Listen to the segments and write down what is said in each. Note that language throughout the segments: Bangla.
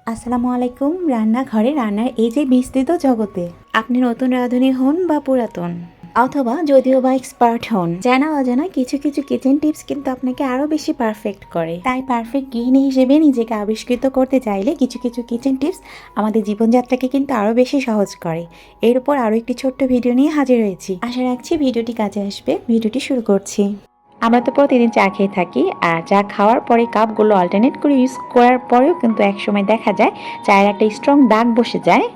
আসসালামু আলাইকুম। রান্নাঘরে রান্নার এই যে বিস্তৃত জগতে আপনি নতুন রাঁধুনি হন বা পুরাতন, অথবা যদিও বা এক্সপার্ট হন, জানা অজানা কিছু কিছু কিচেন টিপস কিন্তু আপনাকে আরও বেশি পারফেক্ট করে। তাই পারফেক্ট গৃহিণী হিসেবে নিজেকে আবিষ্কৃত করতে চাইলে কিছু কিছু কিচেন টিপস আমাদের জীবনযাত্রাকে কিন্তু আরও বেশি সহজ করে। এর উপর আরও একটি ছোট্ট ভিডিও নিয়ে হাজির হয়েছি। আশা রাখছি ভিডিওটি কাজে আসবে। ভিডিওটি শুরু করছি। আমরা তো প্রতিদিন চা খেয়ে থাকি, আর চা খাওয়ার পরে কাপগুলো অল্টারনেট করে ইউজ করার পরেও কিন্তু একসময় দেখা যায় চায়ের একটা স্ট্রং দাগ বসে যায়।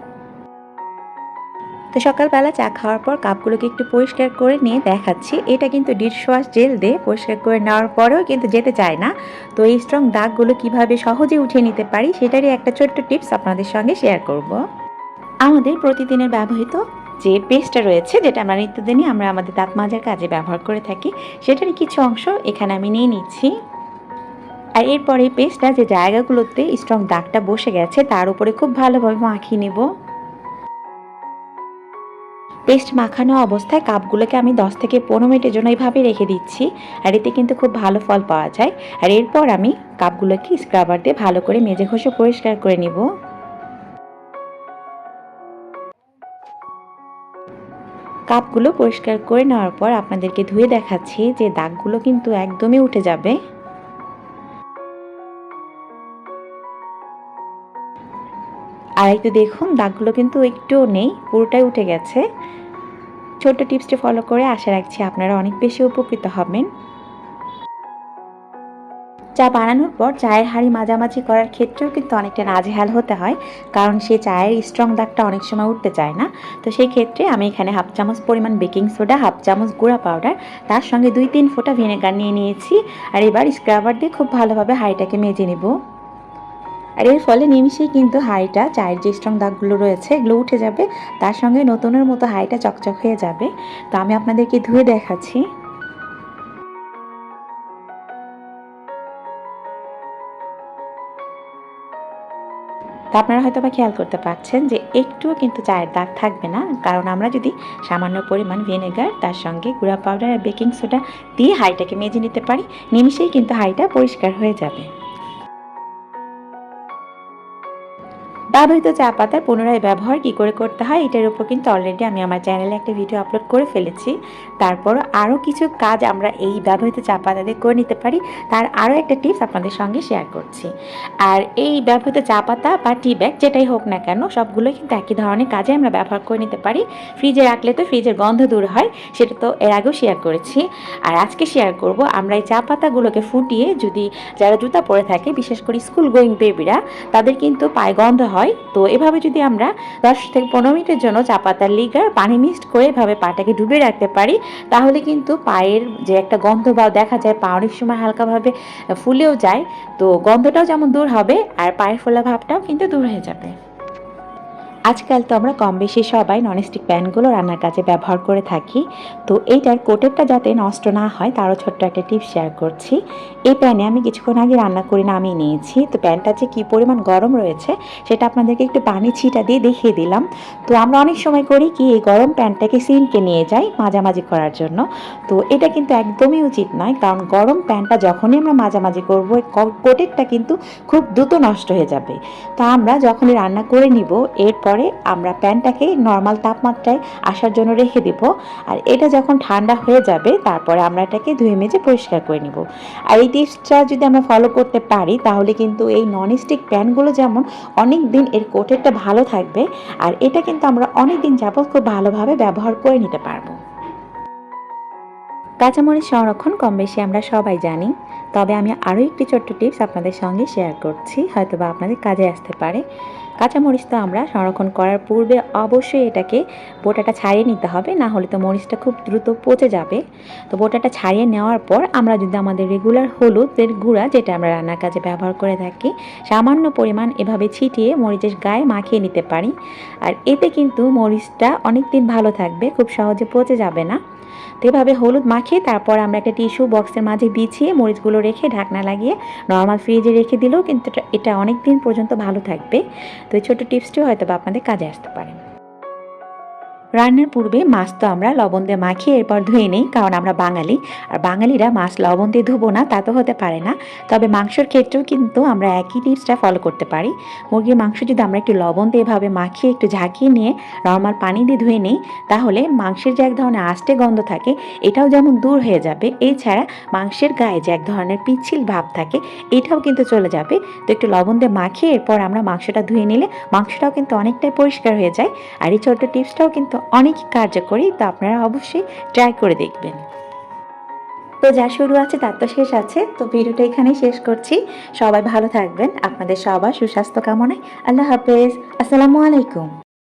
তো সকালবেলা চা খাওয়ার পর কাপগুলোকে একটু পরিষ্কার করে নিয়ে দেখাচ্ছি। এটা কিন্তু ডিশওয়াশ জেল দিয়ে পরিষ্কার করে নেওয়ার পরেও কিন্তু যেতে চায় না। তো এই স্ট্রং দাগগুলো কিভাবে সহজে উঠিয়ে নিতে পারি সেটারই একটা ছোট্ট টিপস আপনাদের সঙ্গে শেয়ার করব। আমাদের প্রতিদিনের ব্যবহৃত যে পেস্টটা রয়েছে, যেটা আমরা নিত্যদিনই আমাদের দাঁত মাজার কাজে ব্যবহার করে থাকি, সেটারই কিছু অংশ এখানে আমি নিয়ে নিচ্ছি। আর এরপরে পেস্টটা যে জায়গাগুলোতে স্ট্রং দাগটা বসে গেছে তার উপরে খুব ভালোভাবে মাখিয়ে নেব। পেস্ট মাখানো অবস্থায় কাপগুলোকে আমি 10 থেকে 15 মিনিটের জন্য এইভাবে রেখে দিচ্ছি। আর এতে কিন্তু খুব ভালো ফল পাওয়া যায়। আর এরপর আমি কাপগুলোকে স্ক্রাবার দিয়ে ভালো করে মেজে ঘষে পরিষ্কার করে নিব। কাপগুলো পরিষ্কার করে নেওয়ার পর আপনাদেরকে ধুয়ে দেখাচ্ছি যে দাগগুলো কিন্তু একদমই উঠে যাবে। আর একটু দেখুন, দাগগুলো কিন্তু একটুও নেই, পুরোটাই উঠে গেছে। ছোট্ট টিপসটি ফলো করে আশা রাখছি আপনারা অনেক বেশি উপকৃত হবেন। চা বানানোর পর চায়ের হাঁড়ি মাঝামাঝি করার ক্ষেত্রেও কিন্তু অনেকটা নাজেহাল হতে হয়, কারণ সে চায়ের স্ট্রং দাগটা অনেক সময় উঠতে চায় না। তো সেই ক্ষেত্রে আমি এখানে হাফ চামচ পরিমাণ বেকিং সোডা, হাফ চামচ গুঁড়া পাউডার, তার সঙ্গে 2-3 ফোঁটা ভিনেগার নিয়ে নিয়েছি। আর এবার স্ক্রাবার দিয়ে খুব ভালোভাবে হাঁড়িটাকে মেজে নেব। আর এর ফলে নিমিশেই কিন্তু হাঁড়িটা, চায়ের যে স্ট্রং দাগগুলো রয়েছে এগুলো উঠে যাবে, তার সঙ্গে নতুনের মতো হাঁড়িটা চকচক হয়ে যাবে। তো আমি আপনাদেরকে ধুয়ে দেখাচ্ছি। তা আপনারা হয়তো বা খেয়াল করতে পারছেন যে একটুও কিন্তু চায়ের দাগ থাকবে না, কারণ আমরা যদি সামান্য পরিমাণ ভিনেগার, তার সঙ্গে গুঁড়া পাউডার আর বেকিং সোডা দিয়ে হাঁড়িটাকে মেজে নিতে পারি, নিমিশেই কিন্তু হাঁড়িটা পরিষ্কার হয়ে যাবে। ব্যবহৃত চা পাতার পুনরায় ব্যবহার কী করে করতে হয় এটার উপর কিন্তু অলরেডি আমি আমার চ্যানেলে একটা ভিডিও আপলোড করে ফেলেছি। তারপরও আরও কিছু কাজ আমরা এই ব্যবহৃত চা পাতা দিয়ে করে নিতে পারি, তার আরও একটা টিপস আপনাদের সঙ্গে শেয়ার করছি। আর এই ব্যবহৃত চা পাতা বা টি ব্যাগ যেটাই হোক না কেন, সবগুলোই কিন্তু একই ধরনের কাজে আমরা ব্যবহার করে নিতে পারি। ফ্রিজে রাখলে তো ফ্রিজের গন্ধ দূর হয়, সেটা তো এর আগেও শেয়ার করেছি। আর আজকে শেয়ার করব আমরা এই চা পাতাগুলোকে ফুটিয়ে, যদি যারা জুতা পরে থাকে, বিশেষ করে স্কুল গোয়িং বেবিরা, তাদের কিন্তু পায়ে গন্ধ হয়। তো এভাবে যদি আমরা 10 থেকে 15 মিনিটের জন্য চা পাতার লিগার পানি মিক্সড করে এভাবে পাটাকে ডুবে রাখতে পারি, তাহলে কিন্তু পায়ের যে একটা গন্ধ বা দেখা যায় পা অনেক সময় হালকাভাবে ফুলেও যায়, তো গন্ধটাও যেমন দূর হবে আর পায়ের ফোলা ভাবটাও কিন্তু দূর হয়ে যাবে। আজকাল তো আমরা কম বেশি সবাই ননস্টিক প্যানগুলো রান্নার কাজে ব্যবহার করে থাকি। তো এইটার কোটেরটা যাতে নষ্ট না হয় তারও ছোট্ট একটা টিপস শেয়ার করছি। এই প্যানে আমি কিছুক্ষণ আগে রান্না করে নামিয়ে নিয়েছি। তো প্যানটা যে কী পরিমাণ গরম রয়েছে সেটা আপনাদেরকে একটু পানি ছিটা দিয়ে দেখিয়ে দিলাম। তো আমরা অনেক সময় করি কি, এই গরম প্যানটাকে সিঙ্কে নিয়ে যাই মাঝামাঝি করার জন্য। তো এটা কিন্তু একদমই উচিত নয়, কারণ গরম প্যানটা যখনই আমরা মাঝামাঝি করবো, কোটেরটা কিন্তু খুব দ্রুত নষ্ট হয়ে যাবে। তো আমরা যখনই রান্না করে নিব, এরপরে আমরা প্যানটাকে নর্মাল তাপমাত্রায় আসার জন্য রেখে দিব। আর এটা যখন ঠান্ডা হয়ে যাবে তারপরে আমরা এটাকে ধুয়ে মেজে পরিষ্কার করে নিব। আর এই টিপসটা যদি আমরা ফলো করতে পারি, তাহলে কিন্তু এই ননস্টিক প্যানগুলো যেমন অনেক দিন এর কোটেরটা ভালো থাকবে, আর এটা কিন্তু আমরা অনেক দিন যাবত খুব ভালোভাবে ব্যবহার করে নিতে পারবো। কাঁচামরিচ সংরক্ষণ কম বেশি আমরা সবাই জানি, তবে আমি আরও একটি ছোট্ট টিপস আপনাদের সঙ্গে শেয়ার করছি, হয়তো বা আপনাদের কাজে আসতে পারে। কাঁচামরিচ তো আমরা সংরক্ষণ করার পূর্বে অবশ্যই এটাকে বোটাটা ছাড়িয়ে নিতে হবে, না হলে তো মরিচটা খুব দ্রুত পচে যাবে। তো বোটাটা ছাড়িয়ে নেওয়ার পর আমরা যদি আমাদের রেগুলার হলুদের গুঁড়া, যেটা আমরা রান্নার কাজে ব্যবহার করে থাকি, সামান্য পরিমাণ এভাবে ছিটিয়ে মরিচের গায়ে মাখিয়ে নিতে পারি, আর এতে কিন্তু মরিচটা অনেক দিন ভালো থাকবে, খুব সহজে পচে যাবে না। তো এভাবে হলুদ মাখিয়ে তারপর আমরা একটা টিস্যু বক্সের মাঝে বিছিয়ে মরিচগুলো রেখে ঢাকনা লাগিয়ে নর্মাল ফ্রিজে রেখে দিলেও কিন্তু এটা অনেক দিন পর্যন্ত ভালো থাকবে। তো এই ছোটো টিপসটিও হয়তো বা আপনাদের কাজে আসতে পারে। রান্নার পূর্বে মাছ তো আমরা লবণ দিয়ে মাখিয়ে এরপর ধুয়ে নিই, কারণ আমরা বাঙালি। আর বাঙালিরা মাছ লবণ দিয়ে ধুবো না তা তো হতে পারে না। তবে মাংসর ক্ষেত্রেও কিন্তু আমরা একই টিপসটা ফলো করতে পারি। মুরগির মাংস যদি আমরা একটু লবণ দিয়ে এভাবে মাখিয়ে একটু ঝাঁকিয়ে নিয়ে নর্মাল পানি দিয়ে ধুয়ে নিই, তাহলে মাংসের যে এক ধরনের আষ্টে গন্ধ থাকে এটাও যেমন দূর হয়ে যাবে, এছাড়া মাংসের গায়ে যে এক ধরনের পিচ্ছিল ভাব থাকে এটাও কিন্তু চলে যাবে। তো একটু লবণ দিয়ে মাখিয়ে এরপর আমরা মাংসটা ধুয়ে নিলে মাংসটাও কিন্তু অনেকটাই পরিষ্কার হয়ে যায়। আর এই ছোট্ট টিপসটাও কিন্তু অনেক কার্যকরী, তো আপনারা অবশ্যই ট্রাই করে দেখবেন। তো যা শুরু আছে তার তো শেষ আছে, তো ভিডিওটা এখানেই শেষ করছি। সবাই ভালো থাকবেন, আপনাদের সবার সুস্বাস্থ্য কামনায়। আল্লাহ হাফেজ, আসসালামু আলাইকুম।